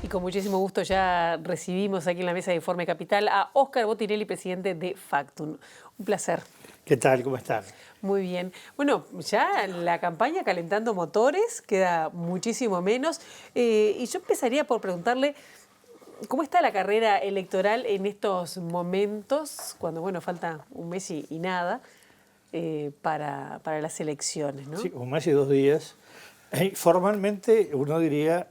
Y con muchísimo gusto ya recibimos aquí en la mesa de Informe Capital a Óscar Botinelli, presidente de Factum. Un placer. ¿Qué tal? ¿Cómo están? Muy bien. Bueno, ya la campaña calentando motores, queda muchísimo menos. Y yo empezaría por preguntarle, ¿cómo está la carrera electoral en estos momentos, cuando, bueno, falta un mes y nada para las elecciones, ¿no? Sí, un mes y 2 días. Formalmente uno diría,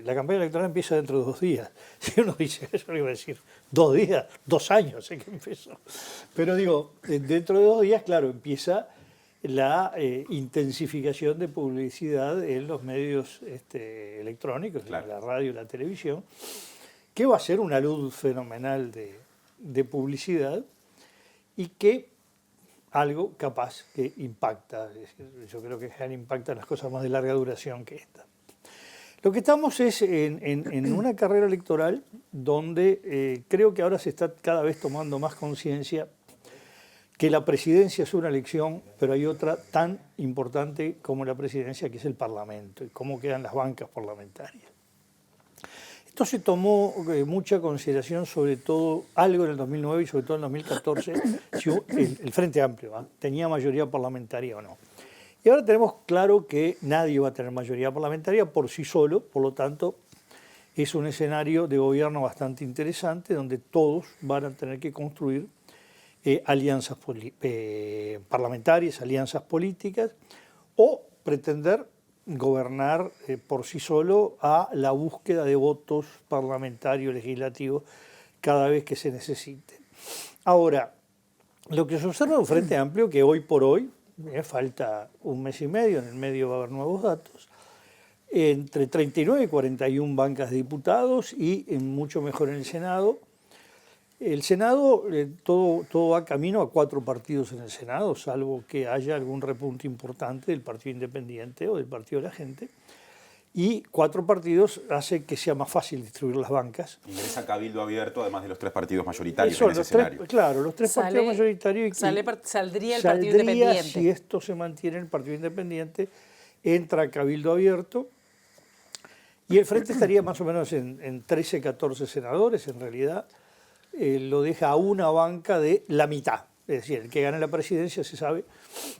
la campaña electoral empieza dentro de 2 días. Si uno dice eso, le iba a decir 2 días, 2 años que empezó. Pero digo, dentro de 2 días, claro, empieza la intensificación de publicidad en los medios electrónicos, claro, en la radio y la televisión, que va a ser una luz fenomenal de publicidad y que algo capaz que impacta. Es decir, yo creo que impactan las cosas más de larga duración que esta. Lo que estamos es en una carrera electoral donde creo que ahora se está cada vez tomando más conciencia que la presidencia es una elección, pero hay otra tan importante como la presidencia, que es el Parlamento y cómo quedan las bancas parlamentarias. Esto se tomó mucha consideración, sobre todo algo en el 2009 y sobre todo en el 2014, si el Frente Amplio tenía mayoría parlamentaria o no. Y ahora tenemos claro que nadie va a tener mayoría parlamentaria por sí solo, por lo tanto es un escenario de gobierno bastante interesante donde todos van a tener que construir alianzas parlamentarias, alianzas políticas o pretender gobernar por sí solo a la búsqueda de votos parlamentarios, legislativos, cada vez que se necesite. Ahora, lo que se observa en un Frente Amplio, que hoy por hoy, falta un mes y medio, en el medio va a haber nuevos datos, entre 39 y 41 bancas de diputados y mucho mejor en el Senado. El Senado, todo va camino a 4 partidos en el Senado, salvo que haya algún repunte importante del Partido Independiente o del Partido de la Gente. Y 4 partidos hace que sea más fácil distribuir las bancas. Ingresa Cabildo Abierto, además de los 3 partidos mayoritarios en ese escenario. Claro, los 3 partidos mayoritarios. Saldría el Partido Independiente. Si esto se mantiene, el Partido Independiente entra Cabildo Abierto. Y el Frente estaría más o menos en 13, 14 senadores, en realidad. Lo deja a una banca de la mitad. Es decir, el que gana la presidencia, se sabe,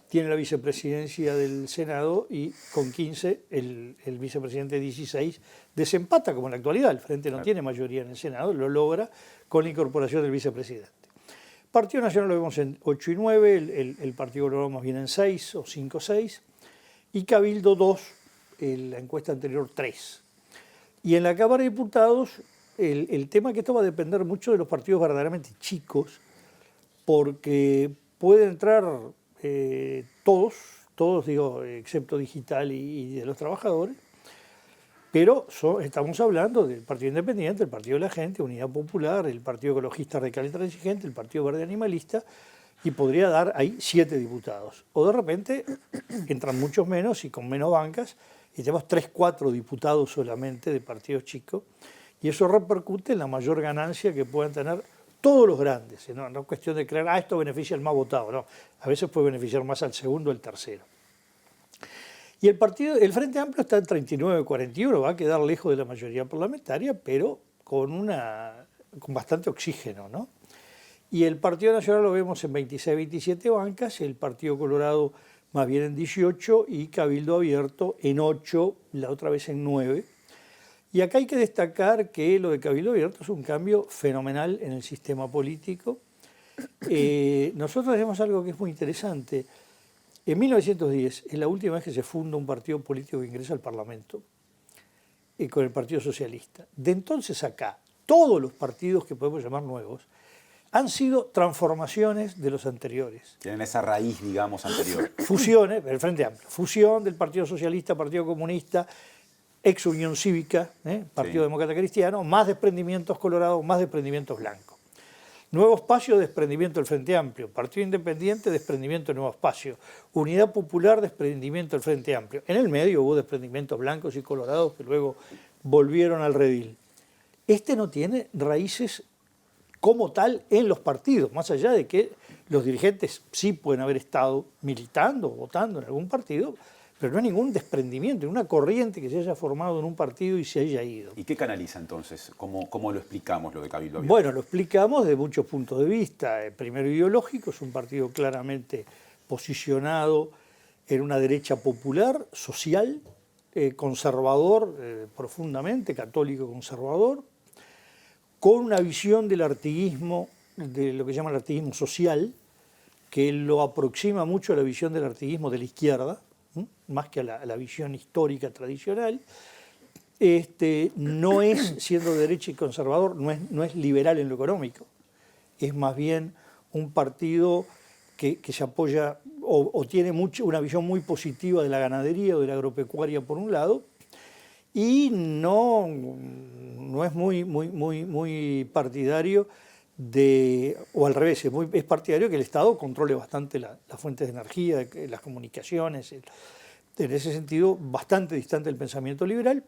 tiene la vicepresidencia del Senado y con 15 el vicepresidente 16 desempata, como en la actualidad. El Frente no tiene mayoría en el Senado, lo logra con la incorporación del vicepresidente. Partido Nacional lo vemos en 8 y 9, el Partido Colorado más bien en 6 o 5 o 6, y Cabildo 2, en la encuesta anterior 3. Y en la Cámara de Diputados, el tema que esto va a depender mucho de los partidos verdaderamente chicos, porque pueden entrar todos digo, excepto Digital y de los trabajadores, pero estamos hablando del Partido Independiente, el Partido de la Gente, Unidad Popular, el Partido Ecologista Radical y Transigente, el Partido Verde Animalista, y podría dar ahí 7 diputados. O de repente entran muchos menos y con menos bancas, y tenemos 3, 4 diputados solamente de partidos chicos, y eso repercute en la mayor ganancia que puedan tener todos los grandes. No es cuestión de creer, esto beneficia al más votado. No, a veces puede beneficiar más al segundo o al tercero. Y el Frente Amplio está en 39-41, va a quedar lejos de la mayoría parlamentaria, pero con bastante oxígeno, ¿no? Y el Partido Nacional lo vemos en 26-27 bancas, el Partido Colorado más bien en 18 y Cabildo Abierto en 8, la otra vez en 9. Y acá hay que destacar que lo de Cabildo Abierto es un cambio fenomenal en el sistema político. Nosotros tenemos algo que es muy interesante. En 1910 es la última vez que se funda un partido político que ingresa al Parlamento, con el Partido Socialista. De entonces acá, todos los partidos que podemos llamar nuevos han sido transformaciones de los anteriores. Tienen esa raíz, digamos, anterior. Fusiones, el Frente Amplio, fusión del Partido Socialista, Partido Comunista, ex Unión Cívica, Partido Demócrata Cristiano, más desprendimientos colorados, más desprendimientos blancos. Nuevo Espacio, desprendimiento del Frente Amplio. Partido Independiente, desprendimiento del Nuevo Espacio. Unidad Popular, desprendimiento del Frente Amplio. En el medio hubo desprendimientos blancos y colorados que luego volvieron al redil. Este no tiene raíces como tal en los partidos, más allá de que los dirigentes sí pueden haber estado militando o votando en algún partido, pero no hay ningún desprendimiento, una corriente que se haya formado en un partido y se haya ido. ¿Y qué canaliza entonces? ¿Cómo lo explicamos lo de Cabildo Abierto? Bueno, lo explicamos de muchos puntos de vista. Primero ideológico, es un partido claramente posicionado en una derecha popular, social, conservador, profundamente, católico conservador, con una visión del artiguismo, de lo que llama el artiguismo social, que lo aproxima mucho a la visión del artiguismo de la izquierda, más que a la visión histórica tradicional. No es, siendo de derecha y conservador, no es liberal en lo económico, es más bien un partido que se apoya o tiene una visión muy positiva de la ganadería o de la agropecuaria por un lado, y no es muy partidario o al revés, es partidario que el Estado controle bastante las fuentes de energía, las comunicaciones, en ese sentido bastante distante del pensamiento liberal,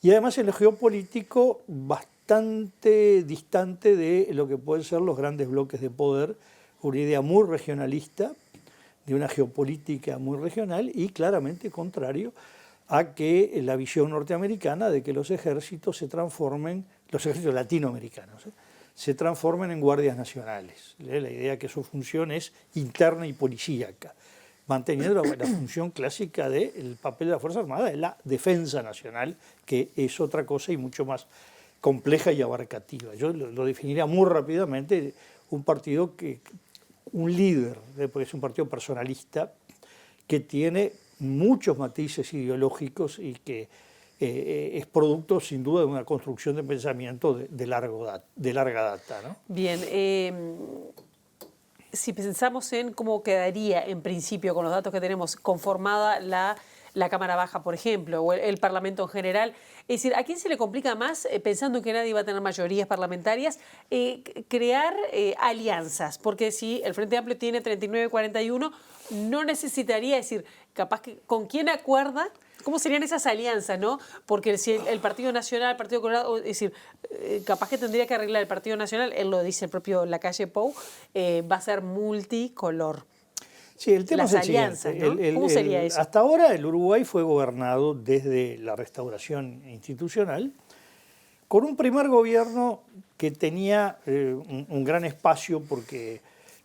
y además en lo geopolítico bastante distante de lo que pueden ser los grandes bloques de poder, una idea muy regionalista, de una geopolítica muy regional y claramente contrario a que la visión norteamericana de que los ejércitos se transformen, los ejércitos latinoamericanos, se transformen en guardias nacionales. La idea que su función es interna y policíaca, manteniendo la función clásica del papel de la Fuerza Armada, de la defensa nacional, que es otra cosa y mucho más compleja y abarcativa. Yo lo definiría muy rápidamente, un partido un líder, porque es un partido personalista, que tiene muchos matices ideológicos y que es producto sin duda de una construcción de pensamiento de larga data, ¿no? Bien, si pensamos en cómo quedaría en principio con los datos que tenemos conformada la Cámara Baja, por ejemplo, o el Parlamento en general, es decir, ¿a quién se le complica más, pensando que nadie va a tener mayorías parlamentarias, crear alianzas? Porque si el Frente Amplio tiene 39-41, no necesitaría, decir, capaz que con quién acuerda, ¿cómo serían esas alianzas, no? Porque si el Partido Nacional, el Partido Colorado, es decir, capaz que tendría que arreglar el Partido Nacional, él lo dice el propio Lacalle Pou, va a ser multicolor. Sí, el tema Las es el alianzas, siguiente. ¿no? ¿Cómo sería eso? Hasta ahora el Uruguay fue gobernado desde la restauración institucional con un primer gobierno que tenía un gran espacio porque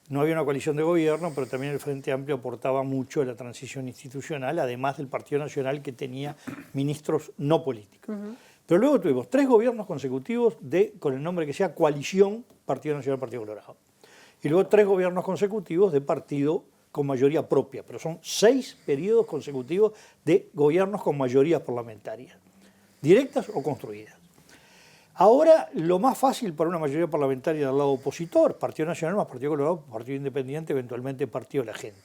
no había una coalición de gobierno, pero también el Frente Amplio aportaba mucho a la transición institucional, además del Partido Nacional que tenía ministros no políticos. Pero luego tuvimos 3 gobiernos consecutivos con el nombre que sea coalición Partido Nacional, Partido Colorado. Y luego 3 gobiernos consecutivos de partido con mayoría propia, pero son 6 periodos consecutivos de gobiernos con mayorías parlamentarias, directas o construidas. Ahora, lo más fácil para una mayoría parlamentaria del lado opositor, Partido Nacional más Partido Colorado, Partido Independiente, eventualmente Partido de la Gente.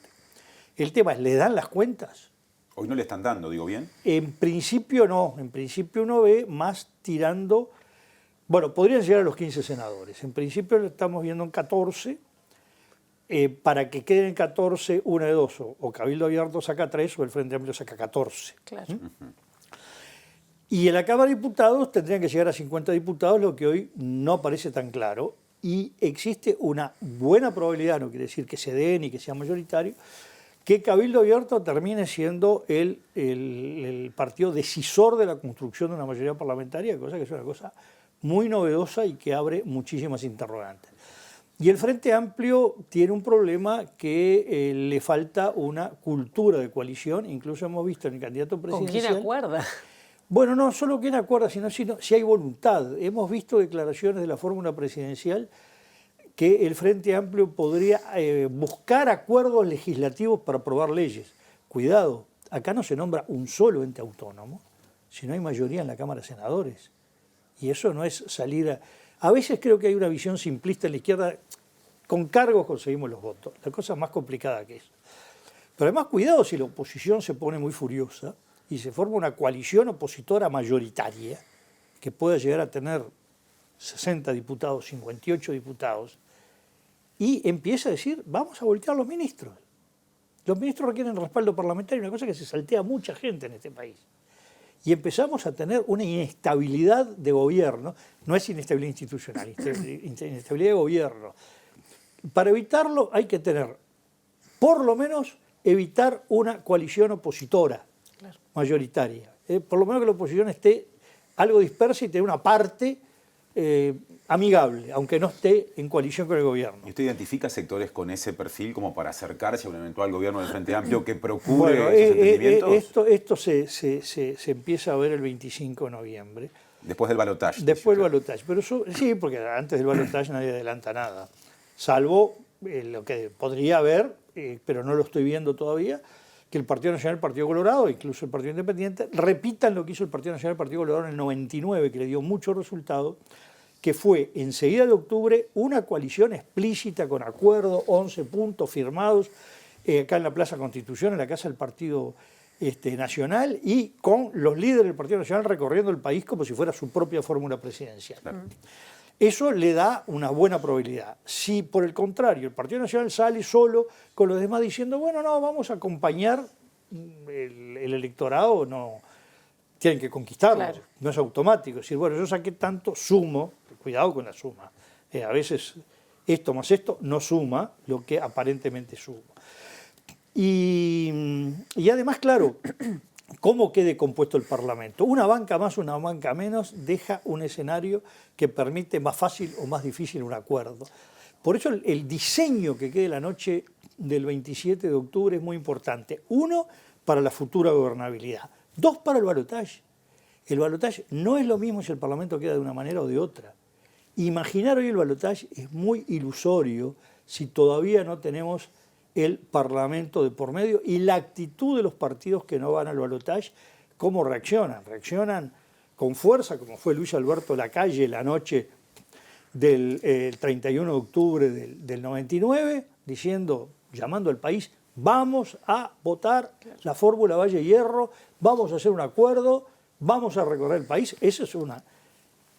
El tema es, ¿le dan las cuentas? Hoy no le están dando, digo bien. En principio no, en principio uno ve más tirando, bueno, podrían llegar a los 15 senadores, en principio lo estamos viendo en 14, para que queden 14, una de dos, o Cabildo Abierto saca 3 o el Frente Amplio saca 14. Claro. Y en la Cámara de Diputados tendrían que llegar a 50 diputados, lo que hoy no parece tan claro, y existe una buena probabilidad, no quiere decir que se den y que sea mayoritario, que Cabildo Abierto termine siendo el partido decisor de la construcción de una mayoría parlamentaria, cosa que es una cosa muy novedosa y que abre muchísimas interrogantes. Y el Frente Amplio tiene un problema que le falta una cultura de coalición, incluso hemos visto en el candidato presidencial. ¿Con quién acuerda? Bueno, no solo quién acuerda, sino si hay voluntad. Hemos visto declaraciones de la fórmula presidencial que el Frente Amplio podría buscar acuerdos legislativos para aprobar leyes. Cuidado, acá no se nombra un solo ente autónomo, si no hay mayoría en la Cámara de Senadores. Y eso no es salir a veces creo que hay una visión simplista en la izquierda, con cargos conseguimos los votos. La cosa es más complicada que eso. Pero además, cuidado si la oposición se pone muy furiosa y se forma una coalición opositora mayoritaria que pueda llegar a tener 60 diputados, 58 diputados, y empieza a decir, vamos a voltear a los ministros. Los ministros requieren respaldo parlamentario, una cosa que se saltea a mucha gente en este país. Y empezamos a tener una inestabilidad de gobierno, no es inestabilidad institucional, inestabilidad de gobierno. Para evitarlo hay que tener, por lo menos, evitar una coalición opositora. mayoritaria. Por lo menos que la oposición esté algo dispersa y tenga una parte amigable, aunque no esté en coalición con el gobierno. ¿Y usted identifica sectores con ese perfil como para acercarse a un eventual gobierno del Frente Amplio que procure esos entendimientos? Esto se empieza a ver el 25 de noviembre. Después del balotaje. Después del balotaje. Pero sí, porque antes del balotaje nadie adelanta nada. Salvo lo que podría haber, pero no lo estoy viendo todavía, que el Partido Nacional, el Partido Colorado, incluso el Partido Independiente, repitan lo que hizo el Partido Nacional, el Partido Colorado en el 99, que le dio mucho resultado, que fue enseguida de octubre una coalición explícita con acuerdo, 11 puntos firmados acá en la Plaza Constitución, en la Casa del Partido Nacional, y con los líderes del Partido Nacional recorriendo el país como si fuera su propia fórmula presidencial. Claro. Eso le da una buena probabilidad. Si por el contrario el Partido Nacional sale solo con los demás diciendo, bueno, no, vamos a acompañar el electorado, no tienen que conquistarlo, claro. No es automático. Es decir, bueno, yo saqué tanto, sumo, cuidado con la suma. A veces esto más esto no suma lo que aparentemente suma. Y además, claro, ¿cómo quede compuesto el Parlamento? Una banca más, una banca menos, deja un escenario que permite más fácil o más difícil un acuerdo. Por eso el diseño que quede la noche del 27 de octubre es muy importante. Uno, para la futura gobernabilidad. Dos, para el balotaje. El balotaje no es lo mismo si el Parlamento queda de una manera o de otra. Imaginar hoy el balotaje es muy ilusorio si todavía no tenemos el Parlamento de por medio y la actitud de los partidos que no van al balotaje, ¿cómo reaccionan? Reaccionan con fuerza, como fue Luis Alberto Lacalle la noche del 31 de octubre del 99, diciendo, llamando al país, vamos a votar la fórmula Valle Hierro, vamos a hacer un acuerdo, vamos a recorrer el país. Esa es una.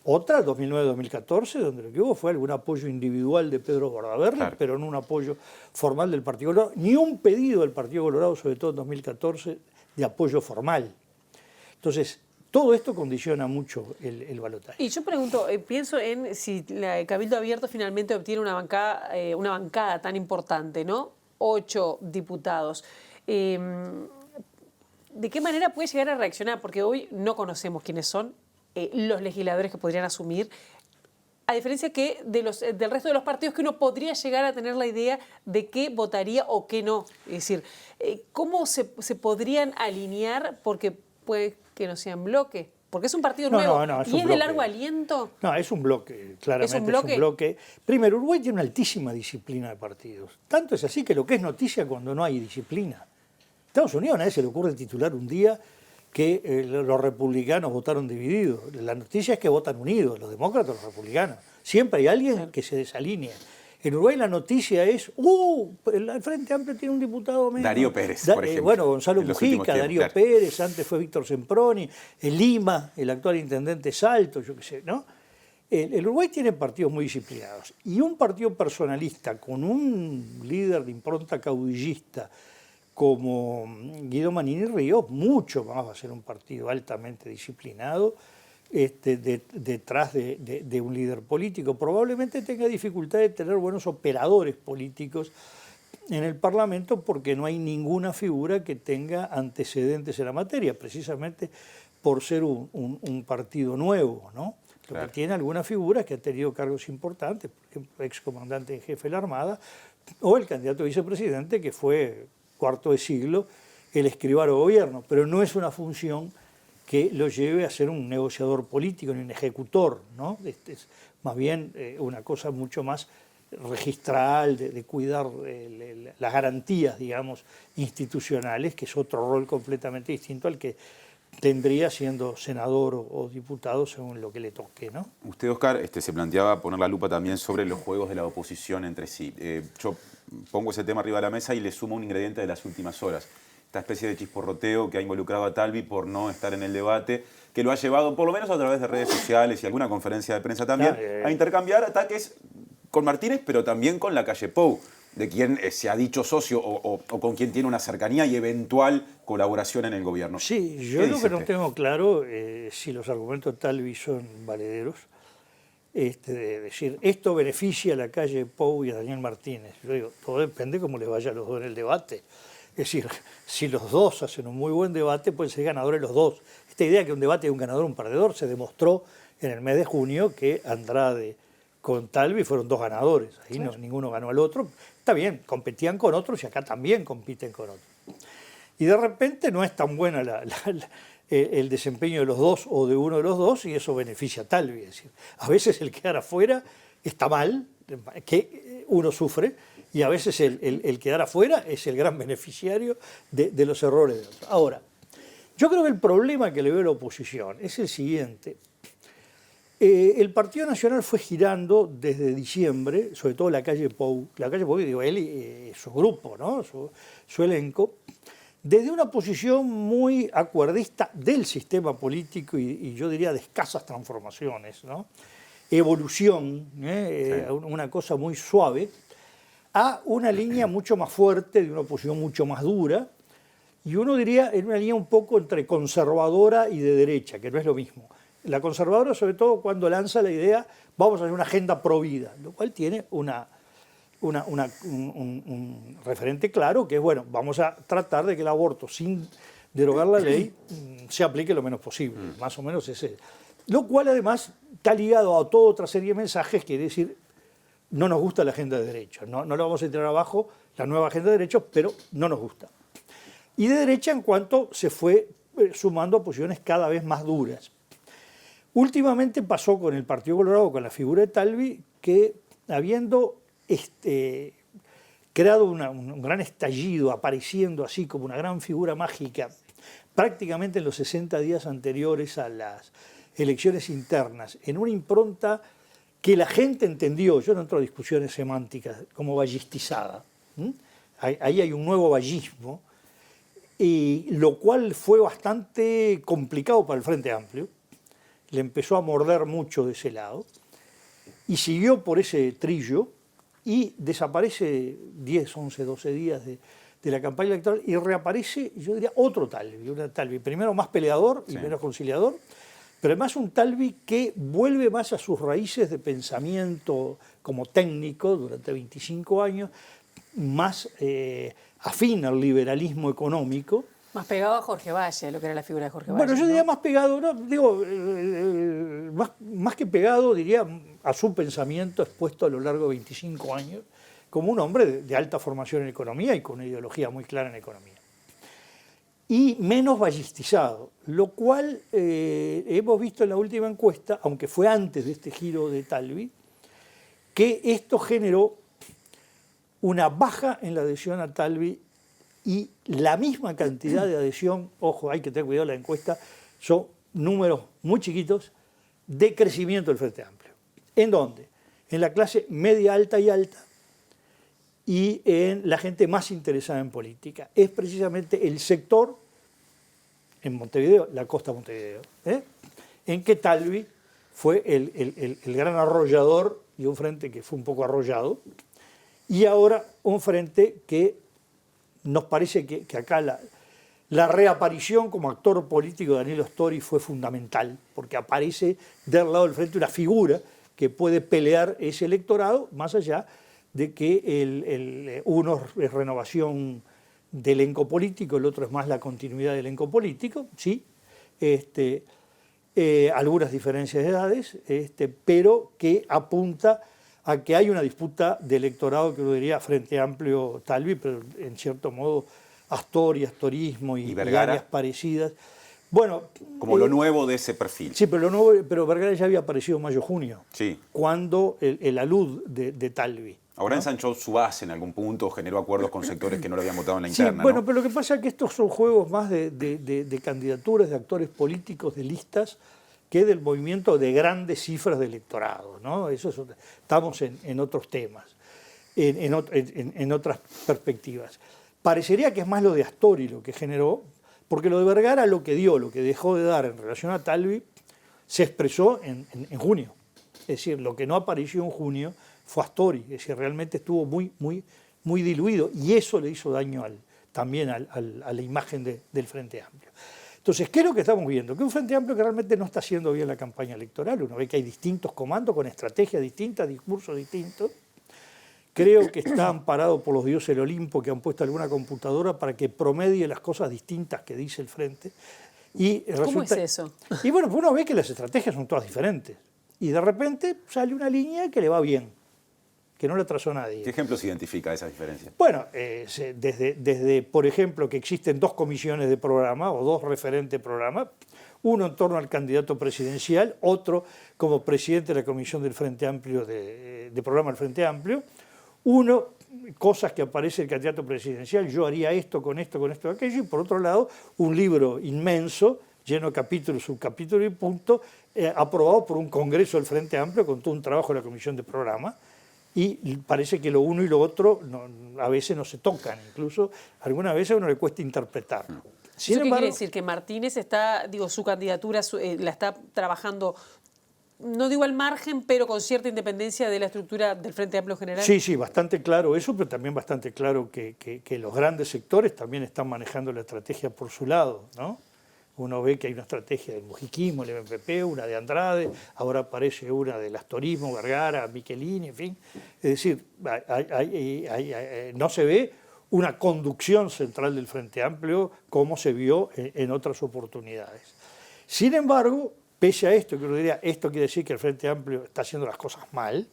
Otra, 2009-2014, donde lo que hubo fue algún apoyo individual de Pedro Bordaberry, claro, pero no un apoyo formal del Partido Colorado, ni un pedido del Partido Colorado, sobre todo en 2014, de apoyo formal. Entonces, todo esto condiciona mucho el balotaje. Y yo pregunto, pienso en si el Cabildo Abierto finalmente obtiene una bancada tan importante, ¿no? 8 diputados. ¿De qué manera puede llegar a reaccionar? Porque hoy no conocemos quiénes son los legisladores que podrían asumir, a diferencia que del resto de los partidos, que uno podría llegar a tener la idea de qué votaría o qué no. Es decir, ¿cómo se podrían alinear? Porque puede que no sean bloque. Porque es un partido nuevo. ¿Y es de largo aliento? No, es un bloque, claramente es un bloque. Primero, Uruguay tiene una altísima disciplina de partidos. Tanto es así que lo que es noticia cuando no hay disciplina. Estados Unidos a nadie se le ocurre titular un día que los republicanos votaron divididos. La noticia es que votan unidos, los demócratas y los republicanos. Siempre hay alguien que se desalinea. En Uruguay la noticia es, el Frente Amplio tiene un diputado menos. Darío Pérez, por ejemplo. Bueno, Gonzalo Mujica, Darío Pérez, antes fue Víctor Semproni, Lima, el actual intendente Salto, yo qué sé, ¿no? El Uruguay tiene partidos muy disciplinados. Y un partido personalista con un líder de impronta caudillista como Guido Manini Ríos, mucho más va a ser un partido altamente disciplinado detrás de un líder político. Probablemente tenga dificultad de tener buenos operadores políticos en el Parlamento porque no hay ninguna figura que tenga antecedentes en la materia, precisamente por ser un partido nuevo, ¿no? Claro. Que tiene algunas figuras que han tenido cargos importantes, por ejemplo, excomandante en jefe de la Armada, o el candidato a vicepresidente que fue cuarto de siglo el escribano gobierno, pero no es una función que lo lleve a ser un negociador político ni un ejecutor, ¿no? Es más bien una cosa mucho más registral, de cuidar las garantías, digamos, institucionales, que es otro rol completamente distinto al que tendría siendo senador o diputado según lo que le toque, ¿no? Usted, Oscar, se planteaba poner la lupa también sobre los juegos de la oposición entre sí. Yo pongo ese tema arriba de la mesa y le sumo un ingrediente de las últimas horas. Esta especie de chisporroteo que ha involucrado a Talvi por no estar en el debate, que lo ha llevado, por lo menos a través de redes sociales y alguna conferencia de prensa también, a intercambiar ataques con Martínez, pero también con Lacalle Pou, de quien se ha dicho socio o con quien tiene una cercanía y eventual colaboración en el gobierno. Sí, yo lo que no tengo claro si los argumentos de Talvi son valederos. De decir, esto beneficia a Lacalle Pou y a Daniel Martínez. Yo digo, todo depende cómo le vaya a los dos en el debate. decir, si los dos hacen un muy buen debate, pueden ser ganadores los dos. Esta idea que un debate es un ganador, un perdedor, se demostró en el mes de junio que Andrade con Talvi fueron dos ganadores. Ahí Claro. ninguno ganó al otro. Está bien, competían con otros y acá también compiten con otros. Y de repente no es tan buena el desempeño de los dos o de uno de los dos y eso beneficia a Talvi. Es decir, a veces el quedar afuera está mal, que uno sufre, y a veces el quedar afuera es el gran beneficiario de los errores de otros. Ahora, yo creo que el problema que le veo a la oposición es el siguiente. El Partido Nacional fue girando desde diciembre, sobre todo la calle Pou, digo, él y su grupo, ¿no? su elenco, desde una posición muy acuerdista del sistema político y yo diría de escasas transformaciones, ¿no? Evolución, sí. Una cosa muy suave, a una línea mucho más fuerte, de una oposición mucho más dura, y uno diría en una línea un poco entre conservadora y de derecha, que no es lo mismo. La conservadora, sobre todo, cuando lanza la idea, vamos a hacer una agenda pro vida, lo cual tiene un referente claro, que es, bueno, vamos a tratar de que el aborto, sin derogar la ley, se aplique lo menos posible, más o menos ese. Lo cual, además, está ligado a toda otra serie de mensajes, quiere decir, no nos gusta la agenda de derechos, no le vamos a tirar abajo la nueva agenda de derechos, pero no nos gusta. Y de derecha en cuanto se fue sumando a posiciones cada vez más duras. Últimamente pasó con el Partido Colorado, con la figura de Talvi, que habiendo creado un gran estallido, apareciendo así como una gran figura mágica, prácticamente en los 60 días anteriores a las elecciones internas, en una impronta que la gente entendió, yo no entro a discusiones semánticas, como vallistizada. Ahí hay un nuevo vallismo, y lo cual fue bastante complicado para el Frente Amplio. Le empezó a morder mucho de ese lado y siguió por ese trillo y desaparece 10, 11, 12 días de la campaña electoral y reaparece, yo diría, otro Talvi, primero más peleador y menos conciliador, pero además un Talvi que vuelve más a sus raíces de pensamiento como técnico durante 25 años, más afín al liberalismo económico. Más pegado a Jorge Valle, lo que era la figura de Jorge Valle. Bueno, yo diría más pegado, no, digo, más que pegado, diría a su pensamiento expuesto a lo largo de 25 años, como un hombre de alta formación en economía y con una ideología muy clara en economía. Y menos ballistizado, lo cual hemos visto en la última encuesta, aunque fue antes de este giro de Talvi, que esto generó una baja en la adhesión a Talvi y la misma cantidad de adhesión, ojo, hay que tener cuidado en la encuesta, son números muy chiquitos de crecimiento del Frente Amplio. ¿En dónde? En la clase media, alta y alta y en la gente más interesada en política. Es precisamente el sector, en Montevideo, la costa de Montevideo, en que Talvi fue el gran arrollador y un frente que fue un poco arrollado, y ahora un frente que nos parece que acá la reaparición como actor político de Daniel Ostori fue fundamental, porque aparece del lado del frente una figura que puede pelear ese electorado, más allá de que uno es renovación del elenco político, el otro es más la continuidad del elenco político, sí, algunas diferencias de edades, pero que apunta a que hay una disputa de electorado que uno diría Frente Amplio Talvi, pero en cierto modo Astori, astorismo y áreas parecidas. Bueno, como lo nuevo de ese perfil. Sí, pero Vergara ya había aparecido en mayo-junio, sí, cuando el alud de Talvi. Ahora ¿no? ensanchó su base en algún punto, generó acuerdos con sectores que no lo habían votado en la interna. Sí, bueno, ¿no? pero lo que pasa es que estos son juegos más de candidaturas, de actores políticos, de listas, que del movimiento de grandes cifras de electorado, ¿no? Estamos en otros temas, en otras perspectivas. Parecería que es más lo de Astori lo que generó, porque lo de Vergara lo que dio, lo que dejó de dar en relación a Talvi, se expresó en junio. Es decir, lo que no apareció en junio fue Astori, es decir, realmente estuvo muy diluido y eso le hizo daño también a la imagen del Frente Amplio. Entonces, ¿qué es lo que estamos viendo? Que un Frente Amplio que realmente no está haciendo bien la campaña electoral, uno ve que hay distintos comandos con estrategias distintas, discursos distintos, creo que está amparado por los dioses del Olimpo que han puesto alguna computadora para que promedie las cosas distintas que dice el Frente. Y ¿Cómo es eso? Y bueno, uno ve que las estrategias son todas diferentes. Y de repente sale una línea que le va bien, que no la trazó nadie. ¿Qué ejemplos identifica esas diferencias? Bueno, desde, por ejemplo, que existen 2 comisiones de programa o 2 referentes de programa, uno en torno al candidato presidencial, otro como presidente de la comisión del Frente Amplio, de programa del Frente Amplio, uno, cosas que aparece el candidato presidencial, yo haría esto, aquello, y por otro lado, un libro inmenso, lleno de capítulos, subcapítulos y puntos, aprobado por un congreso del Frente Amplio con todo un trabajo de la comisión de programa. Y parece que lo uno y lo otro a veces no se tocan, incluso algunas veces a uno le cuesta interpretarlo. ¿Eso qué quiere decir? Que Martínez está, su candidatura la está trabajando, no digo al margen, pero con cierta independencia de la estructura del Frente Amplio general. Sí, bastante claro eso, pero también bastante claro que los grandes sectores también están manejando la estrategia por su lado, ¿no? Uno ve que hay una estrategia del mujiquismo, el MPP, una de Andrade, ahora aparece una del astorismo, Vergara, Michelini, en fin. Es decir, no se ve una conducción central del Frente Amplio como se vio en otras oportunidades. Sin embargo, pese a esto, que uno diría, esto quiere decir que el Frente Amplio está haciendo las cosas mal,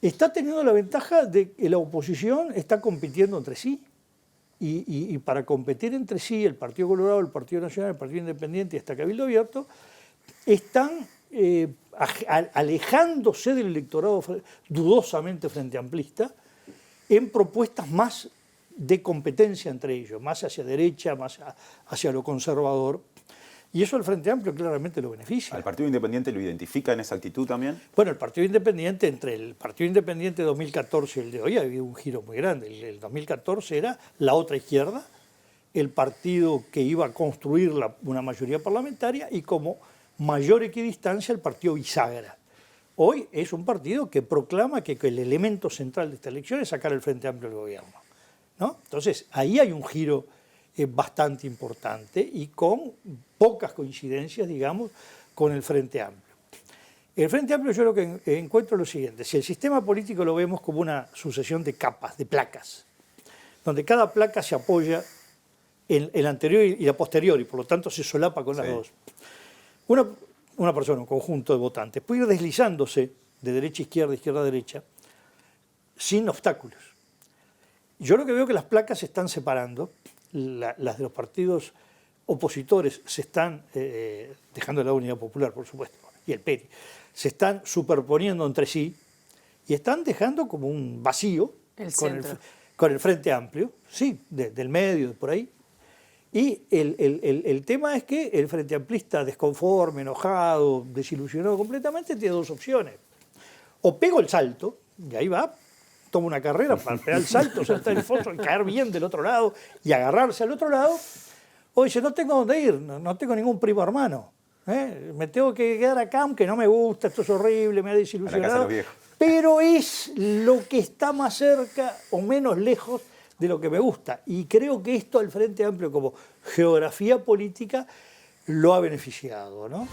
está teniendo la ventaja de que la oposición está compitiendo entre sí. Y para competir entre sí, el Partido Colorado, el Partido Nacional, el Partido Independiente y hasta Cabildo Abierto, están alejándose del electorado dudosamente frente amplista en propuestas más de competencia entre ellos, más hacia derecha, más hacia lo conservador. Y eso el Frente Amplio claramente lo beneficia. ¿Al Partido Independiente lo identifica en esa actitud también? Bueno, el Partido Independiente, entre el Partido Independiente de 2014 y el de hoy, ha habido un giro muy grande. El 2014 era la otra izquierda, el partido que iba a construir una mayoría parlamentaria y como mayor equidistancia el partido bisagra. Hoy es un partido que proclama que el elemento central de esta elección es sacar el Frente Amplio del gobierno, ¿no? Entonces, ahí hay un giro bastante importante y con pocas coincidencias, digamos, con el Frente Amplio. El Frente Amplio yo lo que encuentro es lo siguiente: si el sistema político lo vemos como una sucesión de capas, de placas, donde cada placa se apoya en la anterior y la posterior y por lo tanto se solapa con las dos. Una persona, un conjunto de votantes, puede ir deslizándose de derecha a izquierda, izquierda a derecha, sin obstáculos. Yo lo que veo es que las placas se están separando, las de los partidos opositores se están, dejando de la Unidad Popular, por supuesto, y el PERI, se están superponiendo entre sí y están dejando como un vacío con el Frente Amplio, sí, del medio, de por ahí. Y el tema es que el Frente Amplista desconforme, enojado, desilusionado completamente, tiene 2 opciones. O pego el salto, y ahí va, toma una carrera para pegar el salto, saltar el foso y caer bien del otro lado y agarrarse al otro lado, o dice, no tengo dónde ir, no tengo ningún primo hermano, me tengo que quedar acá aunque no me gusta, esto es horrible, me ha desilusionado, pero es lo que está más cerca o menos lejos de lo que me gusta. Y creo que esto al Frente Amplio como geografía política lo ha beneficiado, ¿no?